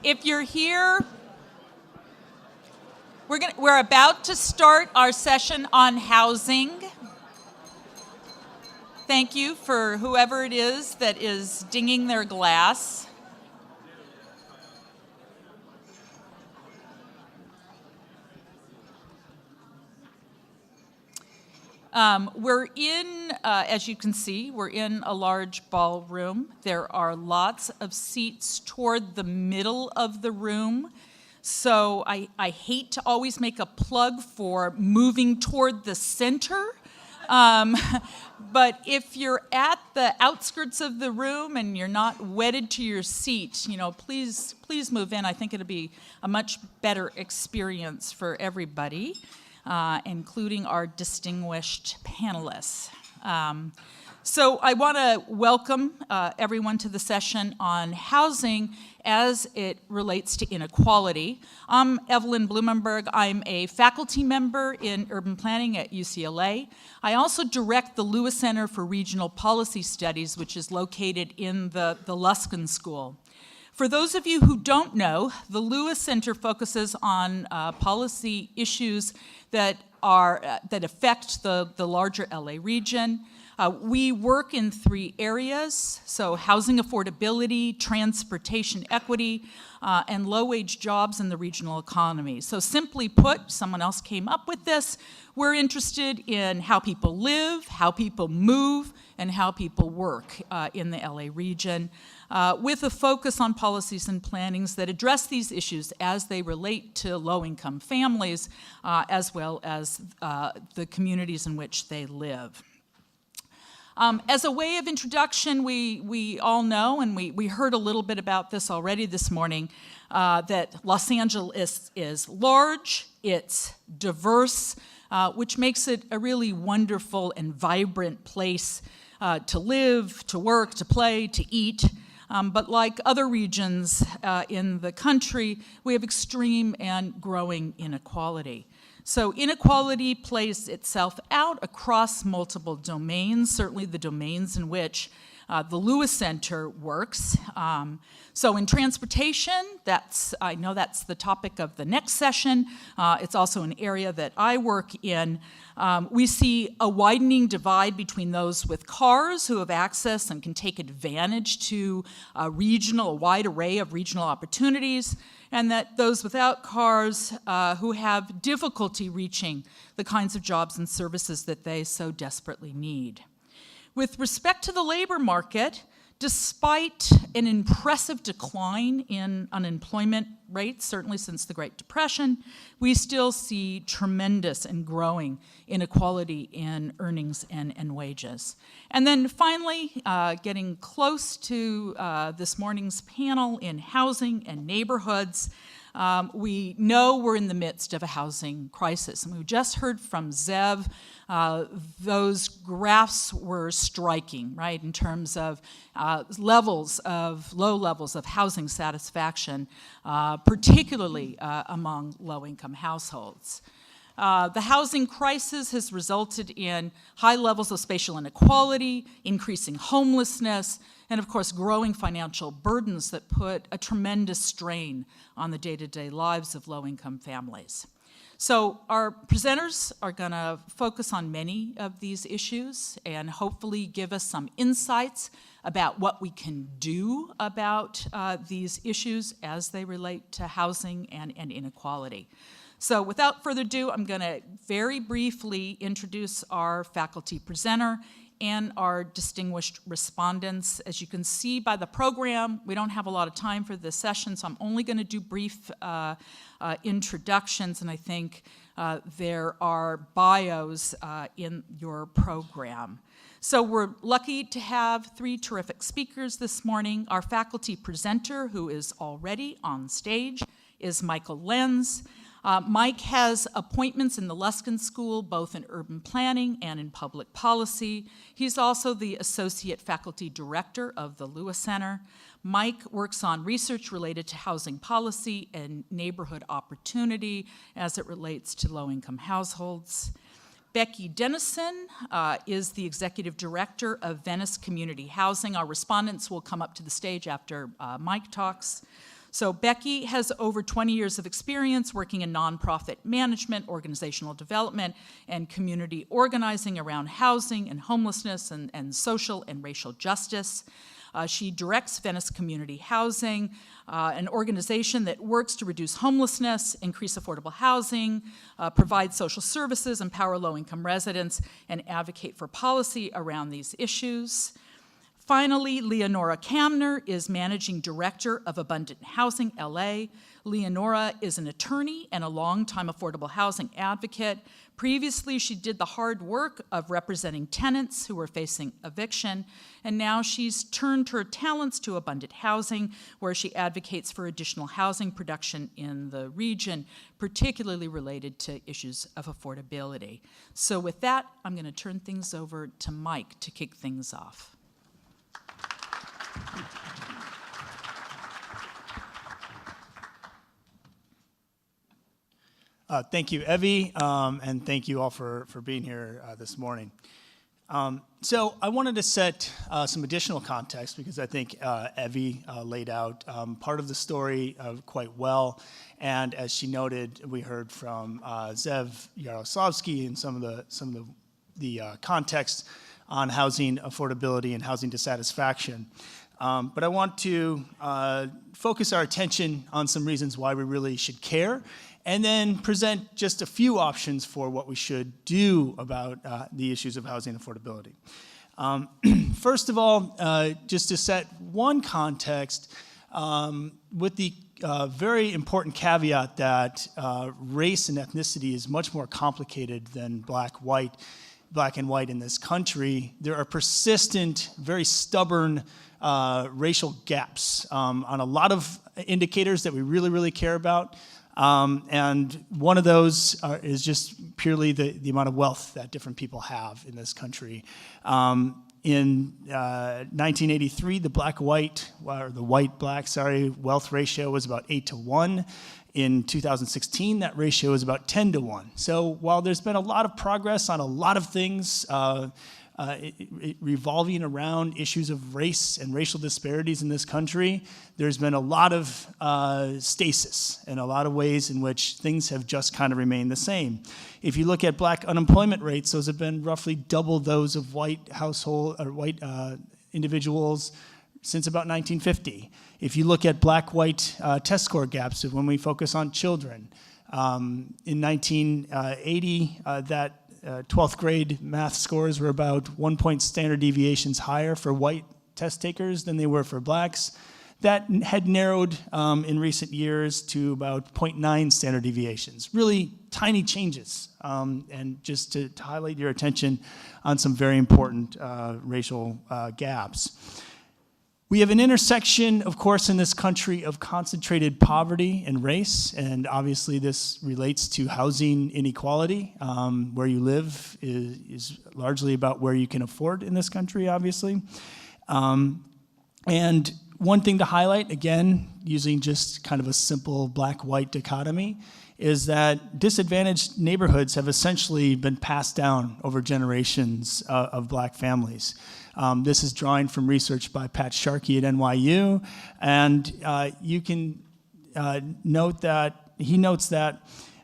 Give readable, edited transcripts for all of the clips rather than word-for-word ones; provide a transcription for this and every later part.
If you're here, we're about to start our session on housing. Thank you for whoever it is that is dinging their glass. We're in, as you can see, we're in a large ballroom. There are lots of seats toward the middle of the room. So I hate to always make a plug for moving toward the center. But if you're at the outskirts of the room and you're not wedded to your seat, please move in. I think it'll be a much better experience for everybody, including our distinguished panelists. So I want to welcome everyone to the session on housing as it relates to inequality. I'm Evelyn Blumenberg. I'm a faculty member in urban planning at UCLA. I also direct the Lewis Center for Regional Policy Studies, which is located in the Luskin School. For those of you who don't know, the Lewis Center focuses on policy issues that affect the larger LA region. We work in 3 areas, so housing affordability, transportation equity, and low-wage jobs in the regional economy. So simply put, someone else came up with this, we're interested in how people live, how people move, and how people work in the LA region, with a focus on policies and plannings that address these issues as they relate to low-income families, as well as the communities in which they live. As a way of introduction, we all know, and we heard a little bit about this already this morning, that Los Angeles is large, it's diverse, which makes it a really wonderful and vibrant place to live, to work, to play, to eat. But like other regions in the country, we have extreme and growing inequality. So inequality plays itself out across multiple domains, certainly the domains in which the Lewis Center works. So in transportation, I know that's the topic of the next session. It's also an area that I work in. We see a widening divide between those with cars who have access and can take advantage to a wide array of regional opportunities, and that those without cars who have difficulty reaching the kinds of jobs and services that they so desperately need. With respect to the labor market, despite an impressive decline in unemployment rates, certainly since the Great Depression, we still see tremendous and growing inequality in earnings and wages. And then finally, getting close to this morning's panel in housing and neighborhoods, we know we're in the midst of a housing crisis. And we just heard from Zev. Those graphs were striking, right, in terms of low levels of housing satisfaction, particularly among low-income households. The housing crisis has resulted in high levels of spatial inequality, increasing homelessness, and of course growing financial burdens that put a tremendous strain on the day-to-day lives of low-income families. So our presenters are going to focus on many of these issues and hopefully give us some insights about what we can do about these issues as they relate to housing and inequality. So without further ado, I'm going to very briefly introduce our faculty presenter and our distinguished respondents. As you can see by the program, we don't have a lot of time for this session, so I'm only going to do brief introductions, and I think there are bios in your program. So we're lucky to have 3 terrific speakers this morning. Our faculty presenter, who is already on stage, is Michael Lenz. Mike has appointments in the Luskin School, both in urban planning and in public policy. He's also the associate faculty director of the Lewis Center. Mike works on research related to housing policy and neighborhood opportunity as it relates to low-income households. Becky Dennison is the executive director of Venice Community Housing. Our respondents will come up to the stage after Mike talks. So Becky has over 20 years of experience working in nonprofit management, organizational development, and community organizing around housing and homelessness and social and racial justice. She directs Venice Community Housing, an organization that works to reduce homelessness, increase affordable housing, provide social services, empower low-income residents, and advocate for policy around these issues. Finally, Leonora Kamner is Managing Director of Abundant Housing, LA. Leonora is an attorney and a longtime affordable housing advocate. Previously, she did the hard work of representing tenants who were facing eviction, and now she's turned her talents to Abundant Housing, where she advocates for additional housing production in the region, particularly related to issues of affordability. So with that, I'm going to turn things over to Mike to kick things off. Thank you, Evie, and thank you all for being here this morning. So I wanted to set some additional context because I think Evie laid out part of the story quite well. And as she noted, we heard from Zev Yaroslavsky and some of the context on housing affordability and housing dissatisfaction. But I want to focus our attention on some reasons why we really should care, and then present just a few options for what we should do about the issues of housing affordability. First of all, just to set one context, with the very important caveat that race and ethnicity is much more complicated than black and white in this country. There are persistent, very stubborn racial gaps on a lot of indicators that we really, really care about. And one of those is just purely the amount of wealth that different people have in this country. In 1983, the white-black wealth ratio was about 8-to-1. In 2016, that ratio is about 10-to-1. So while there's been a lot of progress on a lot of things revolving around issues of race and racial disparities in this country, there's been a lot of stasis and a lot of ways in which things have just kind of remained the same. If you look at black unemployment rates, those have been roughly double those of white individuals since about 1950. If you look at black-white test score gaps, when we focus on children, in 1980, that 12th grade math scores were about 1 point standard deviations higher for white test takers than they were for blacks. That had narrowed in recent years to about 0.9 standard deviations. Really tiny changes, and just to highlight your attention on some very important racial gaps. We have an intersection, of course, in this country of concentrated poverty and race, and obviously this relates to housing inequality. Where you live is largely about where you can afford in this country, obviously. And one thing to highlight, again, using just kind of a simple black-white dichotomy, is that disadvantaged neighborhoods have essentially been passed down over generations of black families. This is drawing from research by Pat Sharkey at NYU, and you can note that he notes that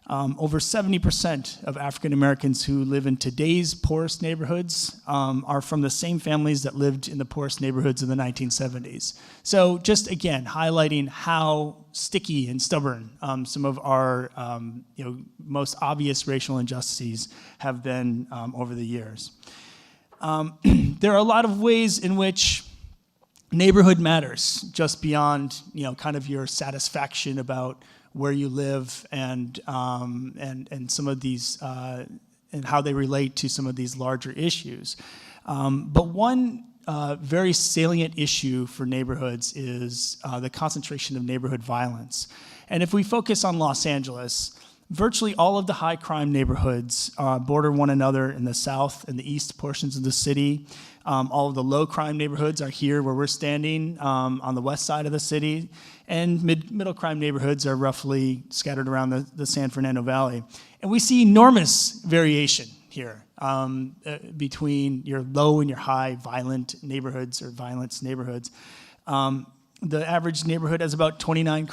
over 70% of African Americans who live in today's poorest neighborhoods are from the same families that lived in the poorest neighborhoods in the 1970s. So just again, highlighting how sticky and stubborn some of our most obvious racial injustices have been over the years. There are a lot of ways in which neighborhood matters, just beyond kind of your satisfaction about where you live and some of these and how they relate to some of these larger issues. But one very salient issue for neighborhoods is the concentration of neighborhood violence. And if we focus on Los Angeles, virtually all of the high crime neighborhoods border one another in the south and the east portions of the city. All of the low crime neighborhoods are here where we're standing on the west side of the city. And middle crime neighborhoods are roughly scattered around the San Fernando Valley. And we see enormous variation here between your low and your high violent neighborhoods or violence neighborhoods. The average neighborhood has about 29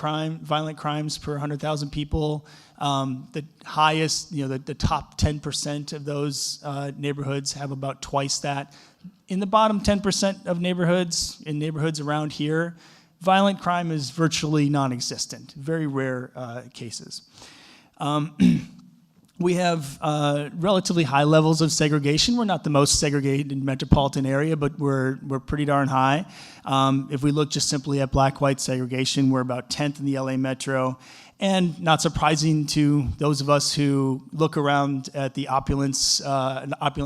violent crimes per 100,000 people. The highest, the top 10% of those neighborhoods have about twice that. In the bottom 10% of neighborhoods, in neighborhoods around here, violent crime is virtually non-existent, very rare cases. We have relatively high levels of segregation. We're not the most segregated metropolitan area, but we're pretty darn high. If we look just simply at black-white segregation, we're about 10th in the LA metro. And not surprising to those of us who look around at the opulent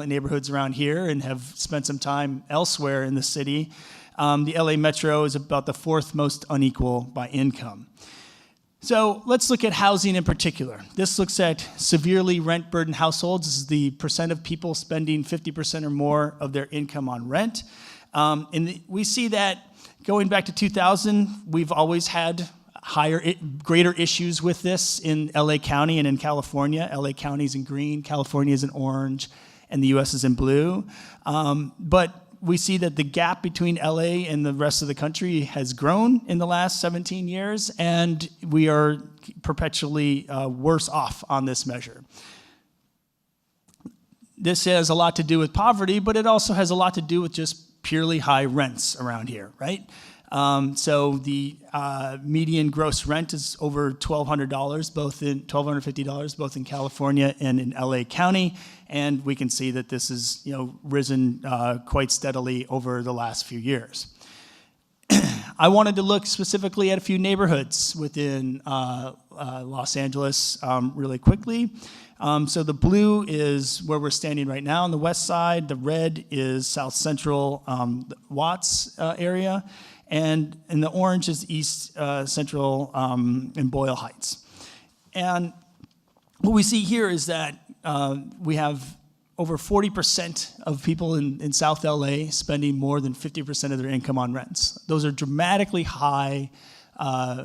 neighborhoods around here and have spent some time elsewhere in the city, the LA metro is about the 4th most unequal by income. So let's look at housing in particular. This looks at severely rent-burdened households. This is the percent of people spending 50% or more of their income on rent. We see that going back to 2000, we've always had greater issues with this in LA County and in California. LA County is in green, California is in orange, and the US is in blue. But we see that the gap between LA and the rest of the country has grown in the last 17 years, and we are perpetually worse off on this measure. This has a lot to do with poverty, but it also has a lot to do with just purely high rents around here, right? So the median gross rent is over $1,250, both in California and in LA County, and we can see that this has risen quite steadily over the last few years. I wanted to look specifically at a few neighborhoods within Los Angeles really quickly. So the blue is where we're standing right now on the west side. The red is South Central Watts area. And the orange is East Central and Boyle Heights. And what we see here is that we have over 40% of people in South LA spending more than 50% of their income on rents. Those are dramatically high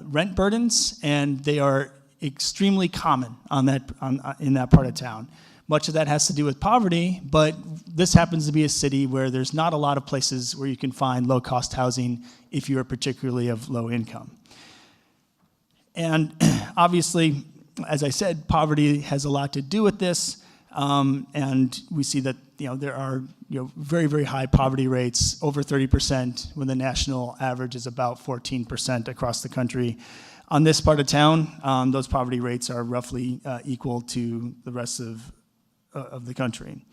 rent burdens, and they are extremely common in that part of town. Much of that has to do with poverty, but this happens to be a city where there's not a lot of places where you can find low-cost housing if you are particularly of low income. And obviously, as I said, poverty has a lot to do with this, and we see that there are very, very high poverty rates, over 30%, when the national average is about 14% across the country. On this part of town, those poverty rates are roughly equal to the rest of the country.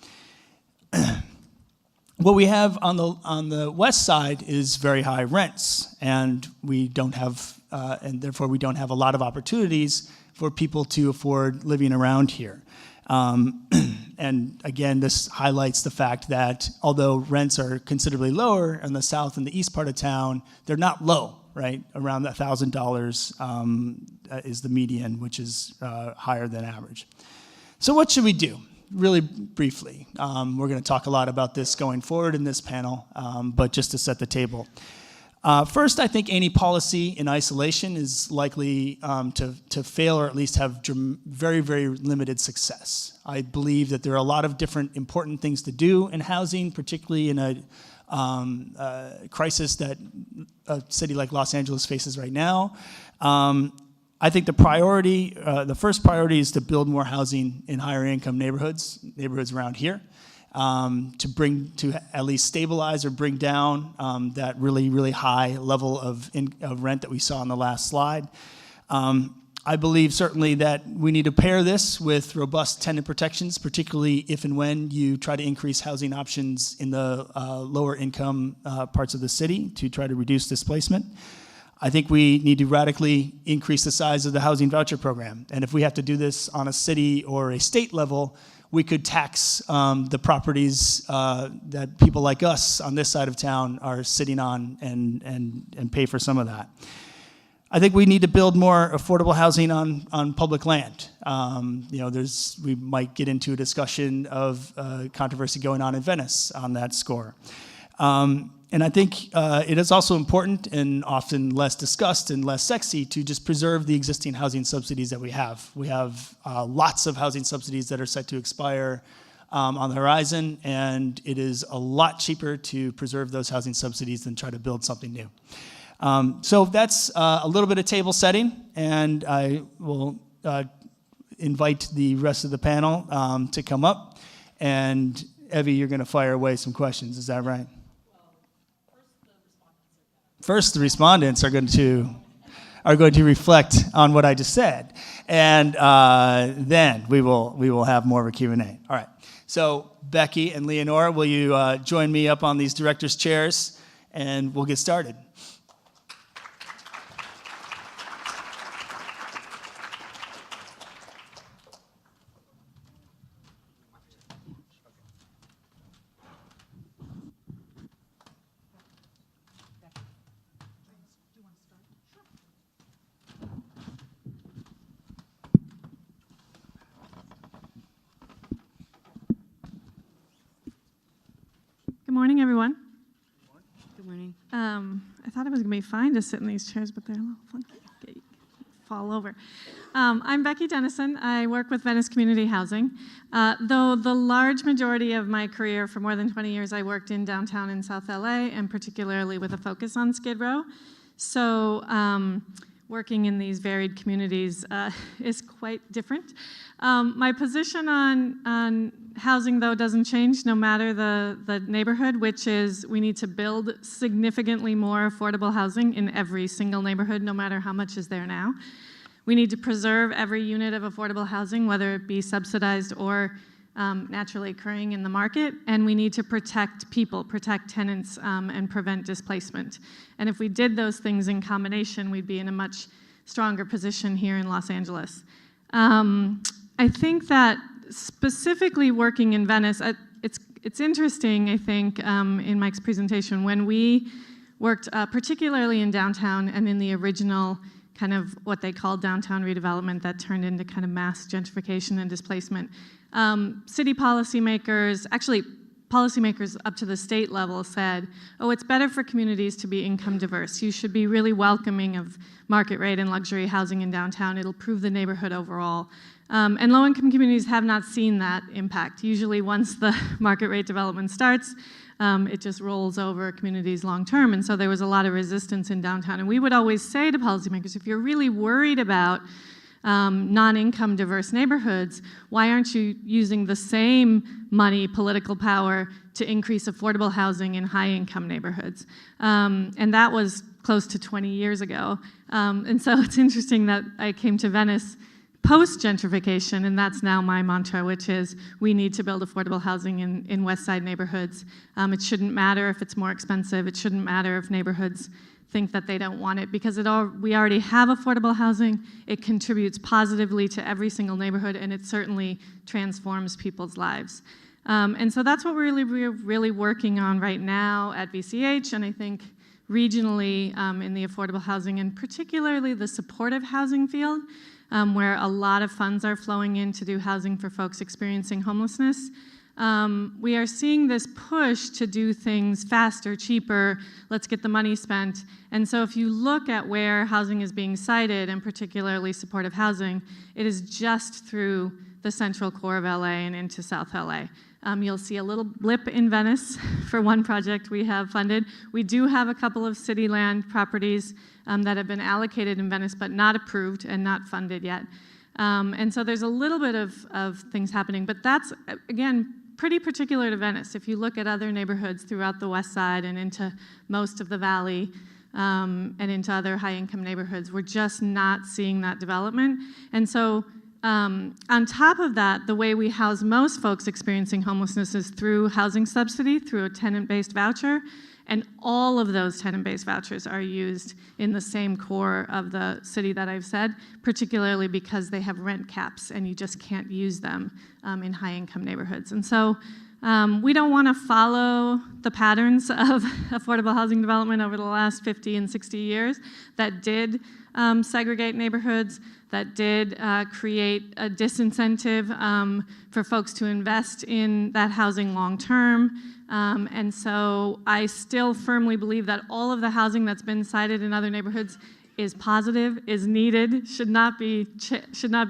What we have on the west side is very high rents, and we don't have, and therefore we don't have a lot of opportunities for people to afford living around here. And again, this highlights the fact that although rents are considerably lower in the south and the east part of town, they're not low, right? Around $1,000 is the median, which is higher than average. So what should we do? Really briefly, we're going to talk a lot about this going forward in this panel, but just to set the table. First, I think any policy in isolation is likely to fail or at least have very, very limited success. I believe that there are a lot of different important things to do in housing, particularly in a crisis that a city like Los Angeles faces right now. I think the first priority is to build more housing in higher income neighborhoods around here, to at least stabilize or bring down that really, really high level of rent that we saw on the last slide. I believe certainly that we need to pair this with robust tenant protections, particularly if and when you try to increase housing options in the lower income parts of the city to try to reduce displacement. I think we need to radically increase the size of the housing voucher program. And if we have to do this on a city or a state level, we could tax the properties that people like us on this side of town are sitting on and pay for some of that. I think we need to build more affordable housing on public land. We might get into a discussion of controversy going on in Venice on that score. And I think it is also important and often less discussed and less sexy to just preserve the existing housing subsidies that we have. We have lots of housing subsidies that are set to expire on the horizon, and it is a lot cheaper to preserve those housing subsidies than try to build something new. So that's a little bit of table setting, and I will invite the rest of the panel to come up. And Evie, you're going to fire away some questions. Is that right? First, the respondents are going to reflect on what I just said, and then we will have more of a Q&A. All right. So Becky and Leonora, will you join me up on these directors' chairs, and we'll get started. Good morning, everyone. Good morning. I thought it was going to be fine to sit in these chairs, but they're a little funky. Fall over. I'm Becky Dennison. I work with Venice Community Housing. Though the large majority of my career, for more than 20 years, I worked in downtown and South LA, and particularly with a focus on Skid Row. So working in these varied communities is quite different. My position on housing, though, doesn't change no matter the neighborhood, which is we need to build significantly more affordable housing in every single neighborhood, no matter how much is there now. We need to preserve every unit of affordable housing, whether it be subsidized or naturally occurring in the market, and we need to protect people, protect tenants, and prevent displacement. And if we did those things in combination, we'd be in a much stronger position here in Los Angeles. I think that specifically working in Venice, it's interesting, I think, in Mike's presentation, when we worked particularly in downtown and in the original kind of what they called downtown redevelopment that turned into kind of mass gentrification and displacement. City policymakers, actually policymakers up to the state level said, oh, it's better for communities to be income diverse. You should be really welcoming of market rate and luxury housing in downtown. It'll improve the neighborhood overall. And low-income communities have not seen that impact. Usually once the market rate development starts, it just rolls over communities long-term. And so there was a lot of resistance in downtown. And we would always say to policymakers, if you're really worried about non-income diverse neighborhoods, why aren't you using the same money, political power, to increase affordable housing in high-income neighborhoods? And that was close to 20 years ago. And so it's interesting that I came to Venice post-gentrification, and that's now my mantra, which is we need to build affordable housing in West Side neighborhoods. It shouldn't matter if it's more expensive. It shouldn't matter if neighborhoods think that they don't want it, because we already have affordable housing. It contributes positively to every single neighborhood, and it certainly transforms people's lives. And so that's what we're really working on right now at VCH, and I think regionally in the affordable housing, and particularly the supportive housing field, where a lot of funds are flowing in to do housing for folks experiencing homelessness. We are seeing this push to do things faster, cheaper, let's get the money spent. And so if you look at where housing is being sited, and particularly supportive housing, it is just through the central core of LA and into South LA. You'll see a little blip in Venice for one project we have funded. We do have a couple of city land properties that have been allocated in Venice but not approved and not funded yet. And so there's a little bit of things happening, but that's, again, pretty particular to Venice. If you look at other neighborhoods throughout the West Side and into most of the Valley and into other high-income neighborhoods, we're just not seeing that development. And so on top of that, the way we house most folks experiencing homelessness is through housing subsidy, through a tenant-based voucher, and all of those tenant-based vouchers are used in the same core of the city that I've said, particularly because they have rent caps and you just can't use them in high-income neighborhoods. And so we don't want to follow the patterns of affordable housing development over the last 50 and 60 years that did segregate neighborhoods, that did create a disincentive for folks to invest in that housing long term. And so I still firmly believe that all of the housing that's been cited in other neighborhoods is positive, is needed, should not be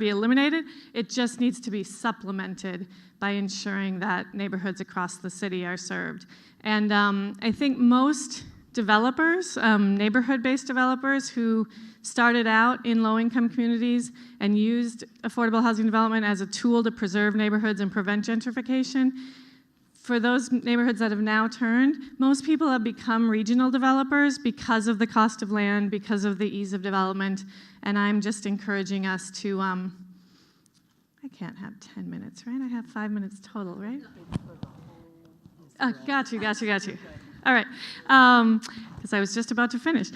eliminated. It just needs to be supplemented by ensuring that neighborhoods across the city are served. And I think most developers, neighborhood-based developers who started out in low-income communities and used affordable housing development as a tool to preserve neighborhoods and prevent gentrification. For those neighborhoods that have now turned, most people have become regional developers because of the cost of land, because of the ease of development, and I'm just encouraging us to, I can't have 10 minutes, right? I have 5 minutes total, right? Got you. All right, because I was just about to finish.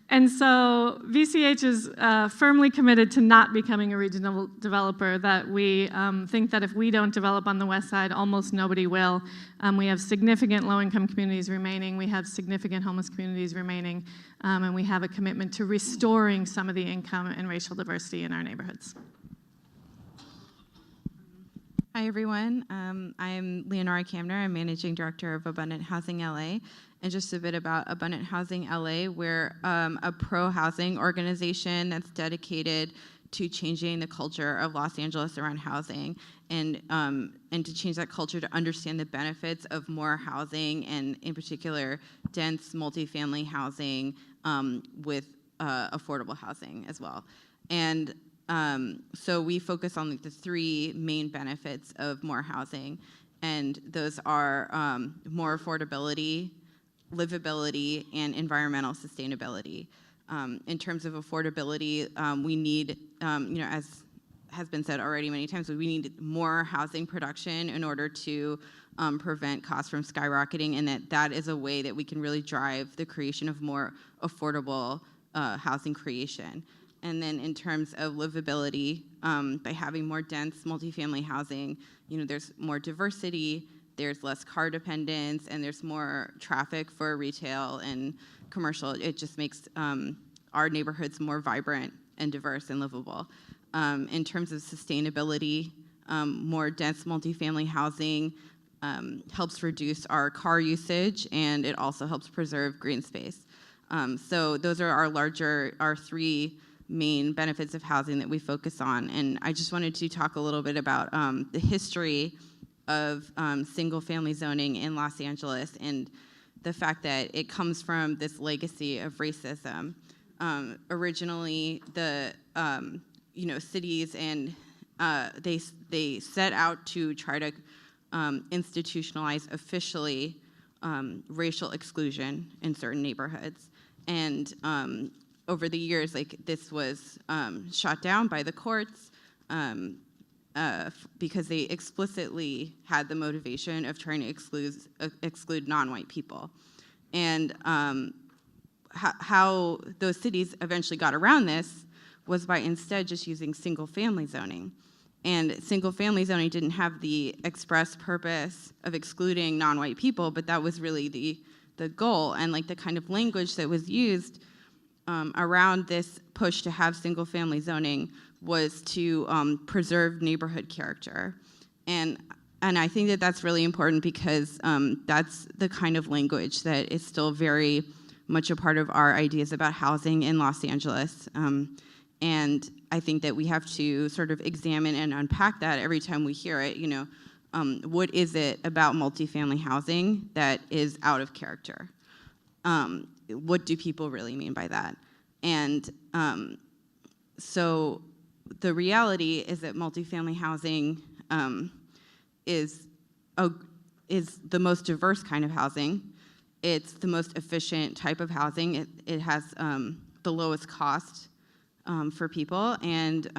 And so VCH is firmly committed to not becoming a regional developer, that we think that if we don't develop on the west side, almost nobody will. We have significant low-income communities remaining, we have significant homeless communities remaining, and we have a commitment to restoring some of the income and racial diversity in our neighborhoods. Hi, everyone. I'm Leonardo Garcia. I'm Managing Director of Abundant Housing LA. And just a bit about Abundant Housing LA. We're a pro-housing organization that's dedicated to changing the culture of Los Angeles around housing, and to change that culture to understand the benefits of more housing, and in particular, dense multifamily housing with affordable housing as well. And so we focus on the three main benefits of more housing, and those are more affordability, livability, and environmental sustainability. In terms of affordability, we need, as has been said already many times, we need more housing production in order to prevent costs from skyrocketing, and that is a way that we can really drive the creation of more affordable housing creation. And then in terms of livability, by having more dense multifamily housing, there's more diversity, there's less car dependence, and there's more traffic for retail and commercial. It just makes our neighborhoods more vibrant and diverse and livable. In terms of sustainability, more dense multifamily housing helps reduce our car usage, and it also helps preserve green space. So those are our three main benefits of housing that we focus on. And I just wanted to talk a little bit about the history of single-family zoning in Los Angeles, and the fact that it comes from this legacy of racism. Originally, the cities and they set out to try to institutionalize officially racial exclusion in certain neighborhoods, and over the years, this was shot down by the courts. Because they explicitly had the motivation of trying to exclude non-white people. And how those cities eventually got around this was by instead just using single-family zoning. And single-family zoning didn't have the express purpose of excluding non-white people, but that was really the goal, and the kind of language that was used around this push to have single-family zoning was to preserve neighborhood character. And I think that that's really important, because that's the kind of language that is still very much a part of our ideas about housing in Los Angeles. And I think that we have to sort of examine and unpack that every time we hear it. What is it about multifamily housing that is out of character? What do people really mean by that? And so the reality is that multifamily housing is the most diverse kind of housing. It's the most efficient type of housing. It has the lowest cost for people, and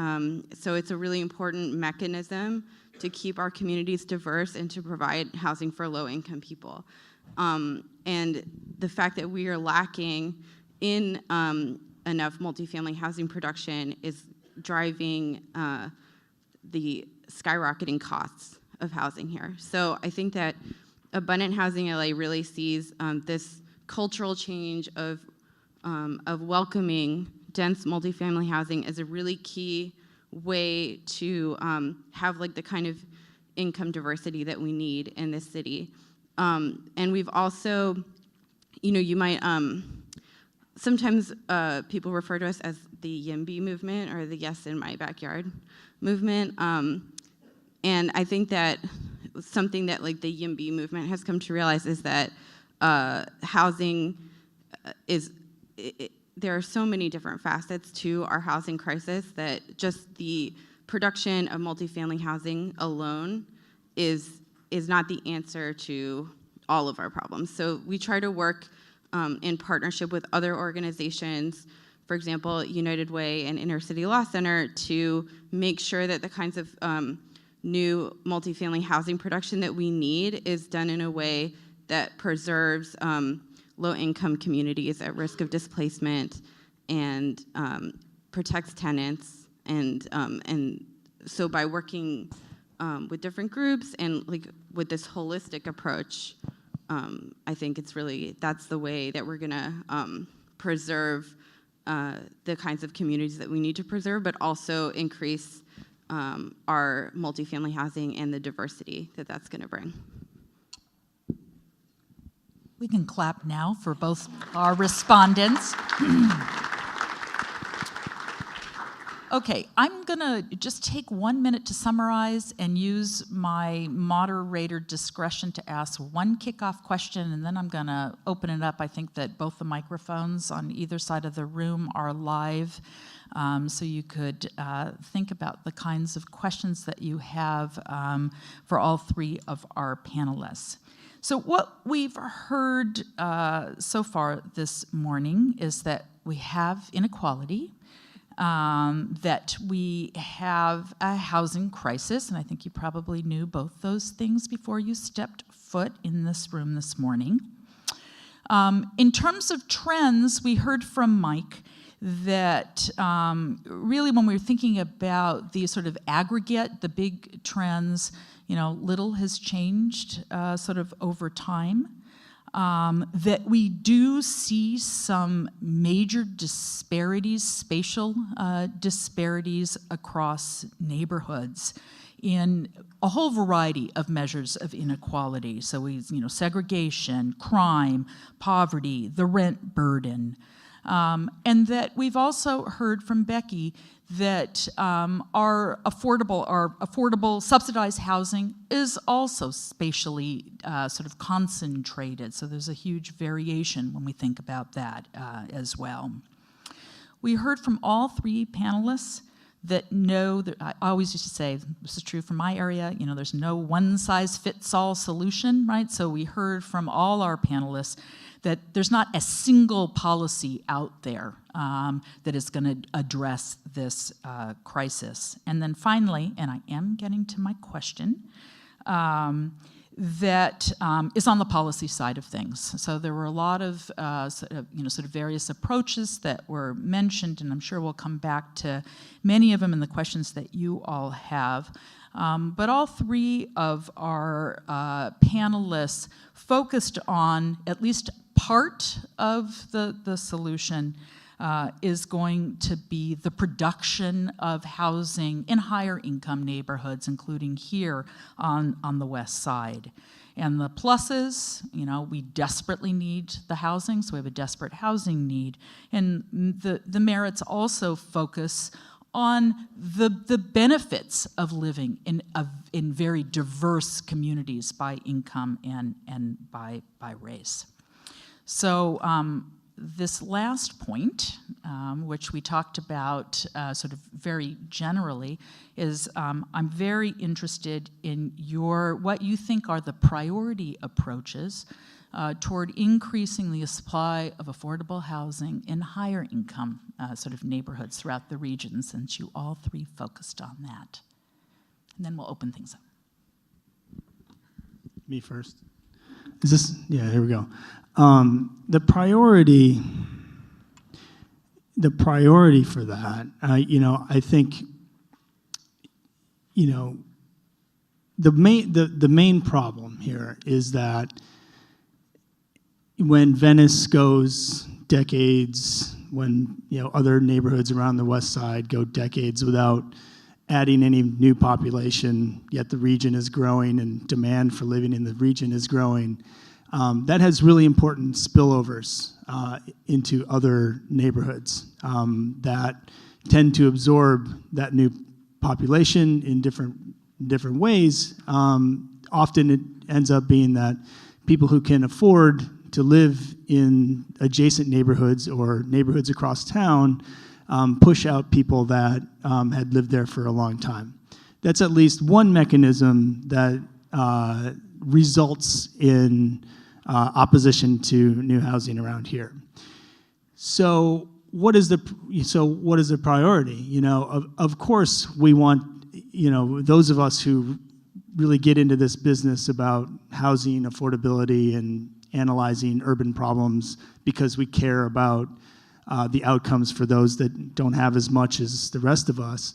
so it's a really important mechanism to keep our communities diverse and to provide housing for low-income people. And the fact that we are lacking in enough multifamily housing production is driving the skyrocketing costs of housing here. So I think that Abundant Housing LA really sees this cultural change of welcoming dense multifamily housing as a really key way to have the kind of income diversity that we need in this city. And we've also, you might, sometimes people refer to us as the YIMBY movement, or the Yes in My Backyard movement. And I think that something that like the YIMBY movement has come to realize is that housing there are so many different facets to our housing crisis that just the production of multifamily housing alone is not the answer to all of our problems. So we try to work in partnership with other organizations, for example, United Way and Inner City Law Center, to make sure that the kinds of new multifamily housing production that we need is done in a way that preserves low-income communities at risk of displacement and protects tenants. And so by working with different groups and like with this holistic approach, I think that's the way that we're gonna preserve the kinds of communities that we need to preserve, but also increase our multifamily housing and the diversity that that's gonna bring. We can clap now for both our respondents. Okay, I'm gonna just take 1 minute to summarize and use my moderator discretion to ask one kickoff question, and then I'm gonna open it up. I think that both the microphones on either side of the room are live, so you could think about the kinds of questions that you have for all three of our panelists. So what we've heard so far this morning is that we have inequality, that we have a housing crisis, and I think you probably knew both those things before you stepped foot in this room this morning. In terms of trends, we heard from Mike that really when we were thinking about the sort of aggregate, the big trends, little has changed sort of over time. That we do see some major disparities, spatial disparities across neighborhoods in a whole variety of measures of inequality. So segregation, crime, poverty, the rent burden. And that we've also heard from Becky that our affordable subsidized housing is also spatially sort of concentrated. So there's a huge variation when we think about that as well. We heard from all three panelists that know that I always used to say, this is true from my area, there's no one-size-fits-all solution, right? So we heard from all our panelists that there's not a single policy out there that is going to address this crisis. And then finally, and I am getting to my question, that is on the policy side of things. So there were a lot of sort of various approaches that were mentioned, and I'm sure we'll come back to many of them in the questions that you all have. But all three of our panelists focused on at least part of the solution is going to be the production of housing in higher income neighborhoods, including here on the west side. And the pluses, we desperately need the housing, so we have a desperate housing need. And the merits also focus on the benefits of living in very diverse communities by income and by race. So this last point, which we talked about sort of very generally, is I'm very interested in what you think are the priority approaches toward increasing the supply of affordable housing in higher income sort of neighborhoods throughout the region, since you all three focused on that. And then we'll open things up. Me first. Is this? Yeah, here we go. The priority for that, I think, the main problem here is that when Venice goes decades, when other neighborhoods around the west side go decades without adding any new population, yet the region is growing and demand for living in the region is growing. That has really important spillovers into other neighborhoods that tend to absorb that new population in different ways, often it ends up being that people who can afford to live in adjacent neighborhoods or neighborhoods across town push out people that had lived there for a long time. That's at least one mechanism that results in opposition to new housing around here. So what is the priority? You know, of course we want, you know, those of us who really get into this business about housing affordability and analyzing urban problems because we care about the outcomes for those that don't have as much as the rest of us.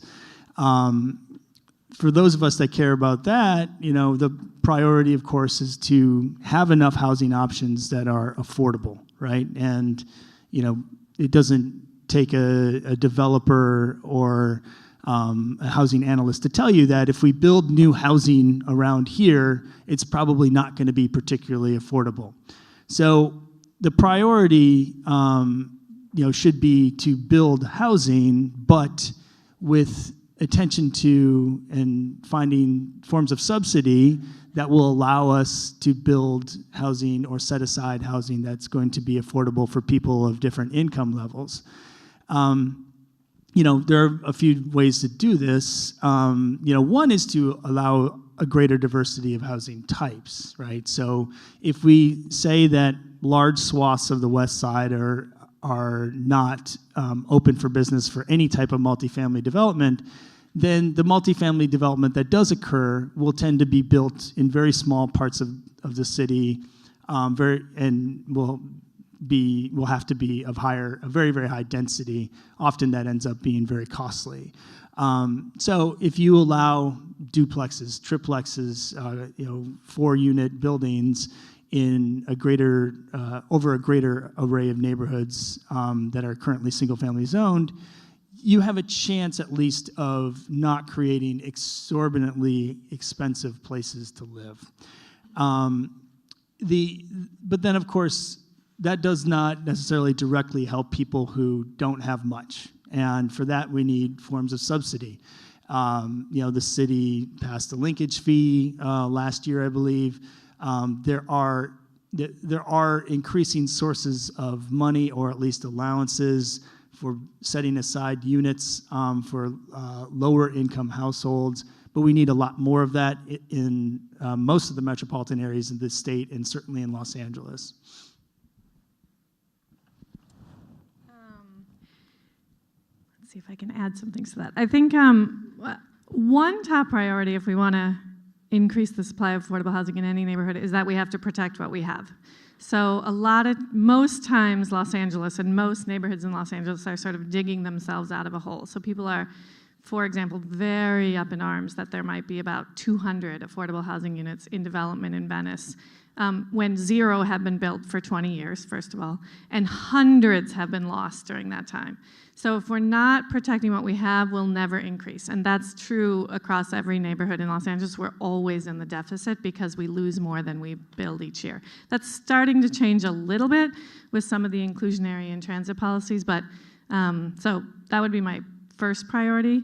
For those of us that care about that, you know, the priority, of course, is to have enough housing options that are affordable, right? And, you know, it doesn't take a developer or a housing analyst to tell you that if we build new housing around here, it's probably not going to be particularly affordable. So the priority, you know, should be to build housing, but with attention to and finding forms of subsidy that will allow us to build housing or set aside housing that's going to be affordable for people of different income levels. You know, there are a few ways to do this. You know, one is to allow a greater diversity of housing types, right? So if we say that large swaths of the West Side are not open for business for any type of multifamily development, then the multifamily development that does occur will tend to be built in very small parts of the city, and will have to be of a very, very high density. Often that ends up being very costly. So if you allow duplexes, triplexes, you know, 4-unit buildings in a greater, over a greater array of neighborhoods that are currently single-family zoned, you have a chance at least of not creating exorbitantly expensive places to live. But then, of course, that does not necessarily directly help people who don't have much. And for that, we need forms of subsidy. You know, the city passed a linkage fee last year, I believe. There are increasing sources of money, or at least allowances, for setting aside units for lower income households, but we need a lot more of that in most of the metropolitan areas of this state, and certainly in Los Angeles. Let's see if I can add some things to that. I think one top priority, if we want to increase the supply of affordable housing in any neighborhood, is that we have to protect what we have. So most times Los Angeles and most neighborhoods in Los Angeles are sort of digging themselves out of a hole. So people are, for example, very up in arms that there might be about 200 affordable housing units in development in Venice, when 0 have been built for 20 years, first of all, and hundreds have been lost during that time. So if we're not protecting what we have, we'll never increase. And that's true across every neighborhood in Los Angeles. We're always in the deficit because we lose more than we build each year. That's starting to change a little bit with some of the inclusionary and transit policies, but so that would be my first priority.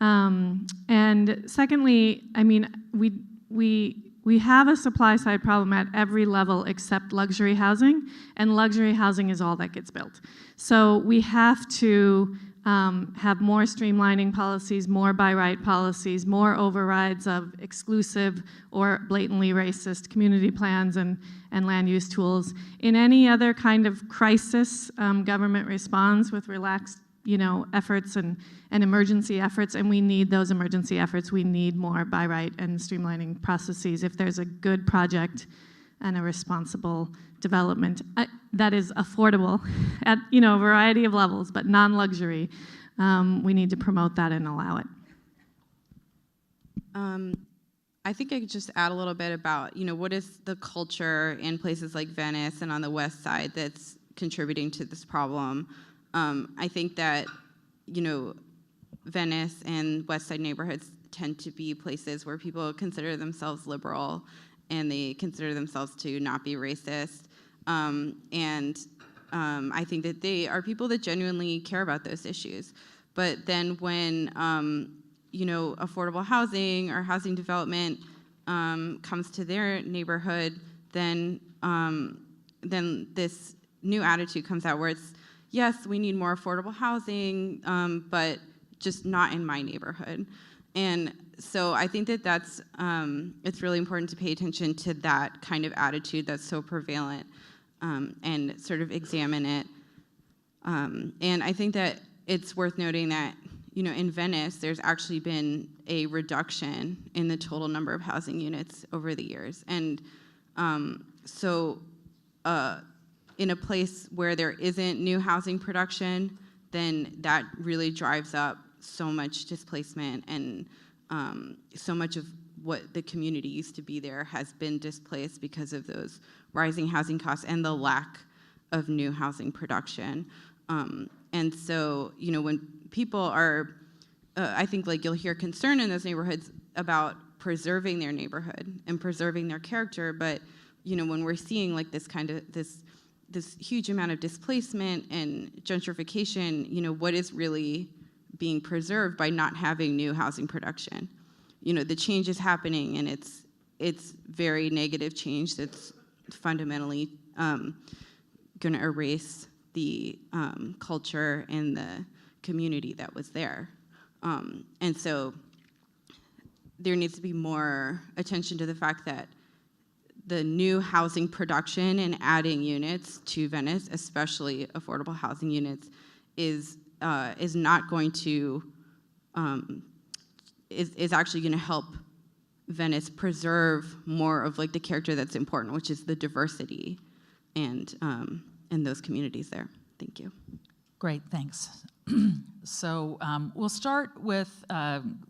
And secondly, I mean, we have a supply side problem at every level except luxury housing, and luxury housing is all that gets built. So we have to have more streamlining policies, more by right policies, more overrides of exclusive or blatantly racist community plans and land use tools. In any other kind of crisis, government responds with relaxed efforts and emergency efforts, and we need those emergency efforts. We need more by right and streamlining processes. If there's a good project and a responsible development that is affordable at a variety of levels, but non-luxury, we need to promote that and allow it. I think I could just add a little bit about, what is the culture in places like Venice and on the West Side that's contributing to this problem. I think that, Venice and West Side neighborhoods tend to be places where people consider themselves liberal and they consider themselves to not be racist. I think that they are people that genuinely care about those issues. But then when, affordable housing or housing development comes to their neighborhood, then this new attitude comes out where it's, yes, we need more affordable housing, but just not in my neighborhood. And so I think that it's really important to pay attention to that kind of attitude that's so prevalent, and sort of examine it. And I think that it's worth noting that, in Venice, there's actually been a reduction in the total number of housing units over the years. And in a place where there isn't new housing production, then that really drives up so much displacement, and so much of what the community used to be there has been displaced because of those rising housing costs and the lack of new housing production. And so, when people are, I think you'll hear concern in those neighborhoods about preserving their neighborhood and preserving their character, but when we're seeing this kind of this huge amount of displacement and gentrification, what is really being preserved by not having new housing production? The change is happening, and it's very negative change that's fundamentally going to erase the culture and the community that was there. And so there needs to be more attention to the fact that the new housing production and adding units to Venice, especially affordable housing units, is not going to is actually going to help Venice preserve more of the character that's important, which is the diversity and those communities there. Thank you. Great, thanks. So we'll start with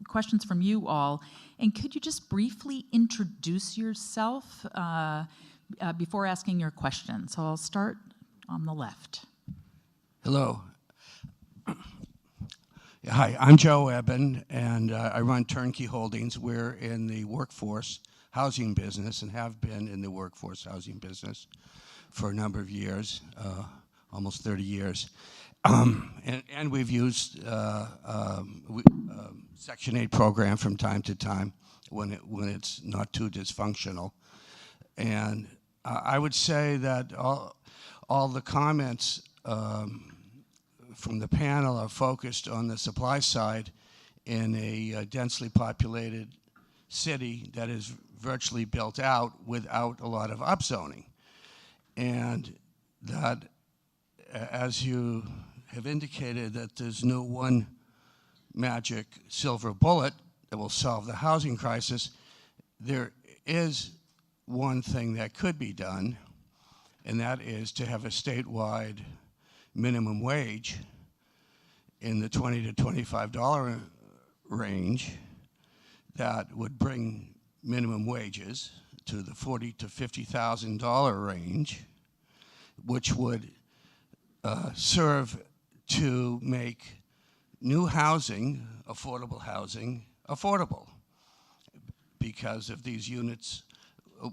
questions from you all. And could you just briefly introduce yourself before asking your question? So I'll start on the left. Hello. Hi, I'm Joe Eben, and I run Turnkey Holdings. We're in the workforce housing business and have been in the workforce housing business for a number of years, almost 30 years. And we've used Section 8 program from time to time when it's not too dysfunctional. And I would say that all the comments from the panel are focused on the supply side in a densely populated city that is virtually built out without a lot of upzoning. And that, as you have indicated, that there's no one magic silver bullet that will solve the housing crisis, there is one thing that could be done, and that is to have a statewide minimum wage in the $20 to $25 range that would bring minimum wages to the $40,000 to $50,000 range, which would serve to make new housing, affordable. Because if these units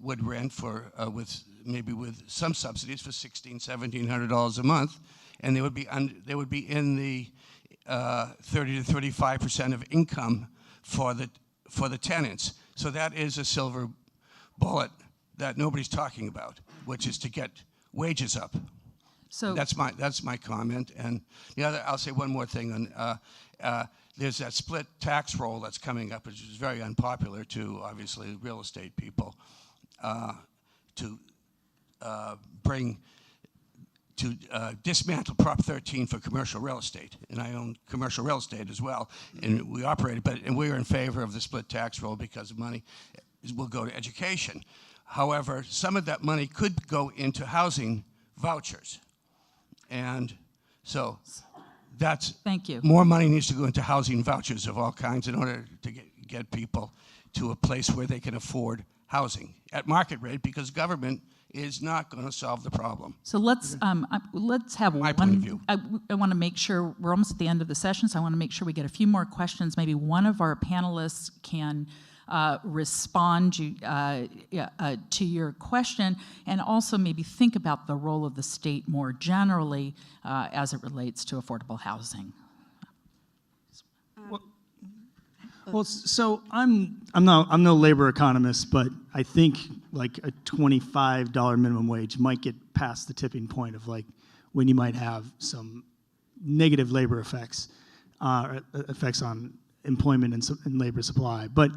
would rent for with some subsidies for $1,600, $1,700 a month, and they would be in the 30 to 35% of income for the tenants. So that is a silver bullet that nobody's talking about, which is to get wages up. So that's my comment. And the other, I'll say one more thing on. There's that split tax roll that's coming up, which is very unpopular to, obviously, real estate people, to dismantle Prop 13 for commercial real estate. And I own commercial real estate as well, and we operate it, and we're in favor of the split tax roll because money will go to education. However, some of that money could go into housing vouchers. And so that's, thank you. More money needs to go into housing vouchers of all kinds in order to get people to a place where they can afford housing at market rate, because government is not going to solve the problem. So let's have my point of view. I want to make sure we're almost at the end of the session, so I want to make sure we get a few more questions. Maybe one of our panelists can respond to your question, and also maybe think about the role of the state more generally as it relates to affordable housing. Well, so I'm no labor economist, but I think like a $25 minimum wage might get past the tipping point of like when you might have some negative labor effects on employment and labor supply. But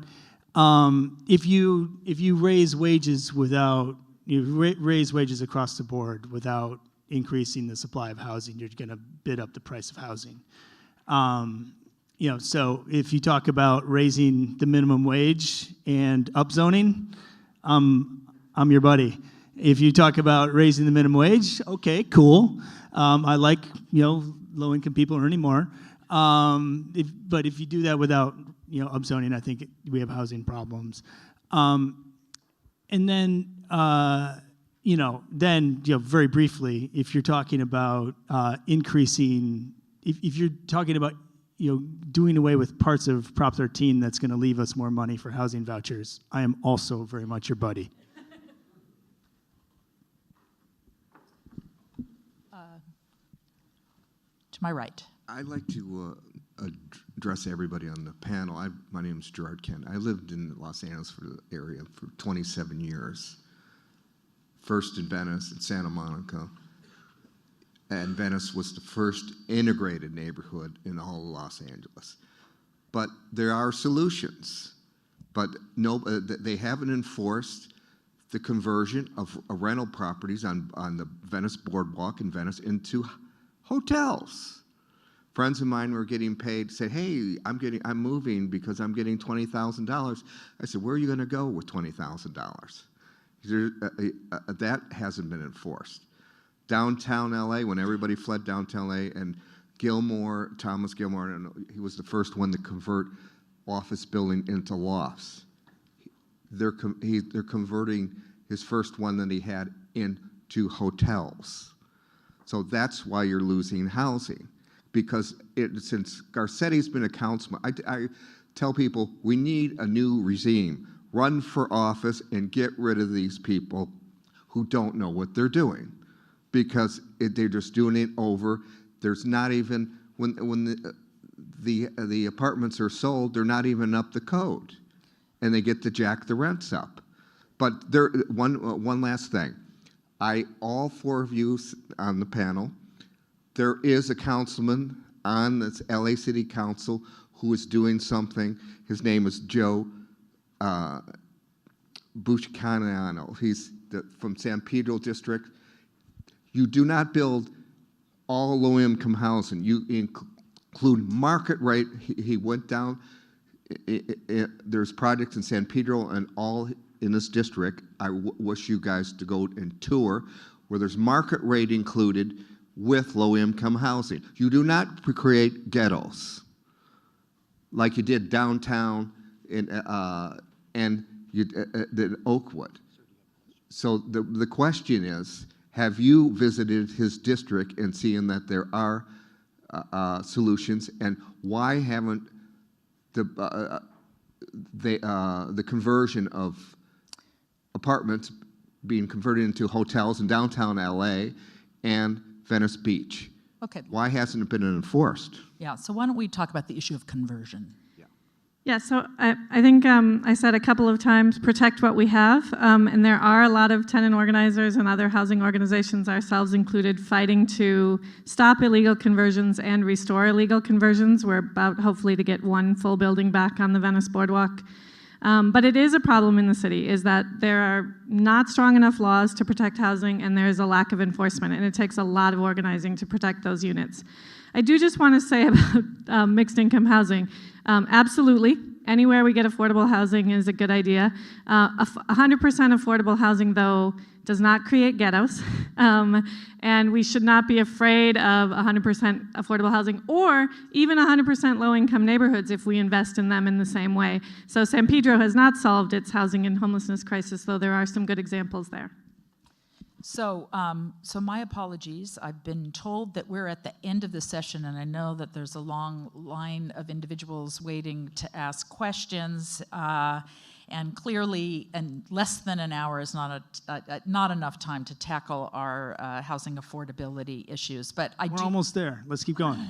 if you raise wages raise wages across the board without increasing the supply of housing, you're going to bid up the price of housing. So if you talk about raising the minimum wage and upzoning, I'm your buddy. If you talk about raising the minimum wage, okay, cool. I like low-income people earning more. But if you do that without upzoning, I think we have housing problems. And then very briefly, if you're talking about increasing, if you're talking about doing away with parts of Prop 13 that's going to leave us more money for housing vouchers, I am also very much your buddy. To my right. I'd like to address everybody on the panel. My name is Gerard Kent. I lived in Los Angeles area for 27 years. First in Venice, in Santa Monica. And Venice was the first integrated neighborhood in all of Los Angeles. But there are solutions. But they haven't enforced the conversion of rental properties on the Venice Boardwalk in Venice into hotels. Friends of mine were getting paid, said, hey, I'm moving because I'm getting $20,000. I said, where are you going to go with $20,000? That hasn't been enforced. Downtown LA, when everybody fled downtown LA, and Thomas Gilmore, and he was the first one to convert office building into lofts. They're converting his first one that he had into hotels. So that's why you're losing housing. Because since Garcetti's been a councilman, I tell people we need a new regime. Run for office and get rid of these people who don't know what they're doing. Because they're just doing it over. There's not even, when the apartments are sold, they're not even up the code. And they get to jack the rents up. But one last thing. All four of you on the panel, there is a councilman on this LA City Council who is doing something. His name is Joe Buscaniano. He's from San Pedro District. You do not build all low-income housing. You include market rate. He went down. There's projects in San Pedro and all in this district. I wish you guys to go and tour where there's market rate included with low-income housing. You do not create ghettos like you did downtown in Oakwood. So the question is, have you visited his district and seen that there are solutions, and why haven't the conversion of apartments being converted into hotels in downtown LA and Venice Beach? Okay. Why hasn't it been enforced? Yeah, so why don't we talk about the issue of conversion? Yeah, so I think I said a couple of times, protect what we have, and there are a lot of tenant organizers and other housing organizations, ourselves included, fighting to stop illegal conversions and restore illegal conversions. We're about, hopefully, to get one full building back on the Venice Boardwalk. But it is a problem in the city, is that there are not strong enough laws to protect housing, and there is a lack of enforcement, and it takes a lot of organizing to protect those units. I do just want to say about mixed income housing. Absolutely, anywhere we get affordable housing is a good idea. 100% affordable housing, though, does not create ghettos. And we should not be afraid of 100% affordable housing or even 100% low-income neighborhoods if we invest in them in the same way. So San Pedro has not solved its housing and homelessness crisis, though there are some good examples there. So, my apologies. I've been told that we're at the end of the session, and I know that there's a long line of individuals waiting to ask questions. And clearly, in less than an hour is not enough time to tackle our housing affordability issues. But We're almost there. Let's keep going.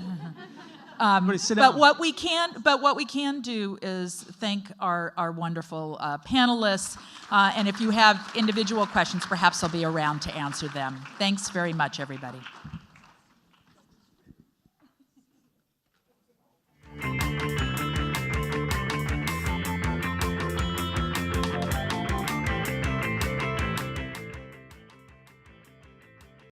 Everybody sit But down. what we can do is thank our wonderful panelists, and if you have individual questions, perhaps they'll be around to answer them. Thanks very much, everybody.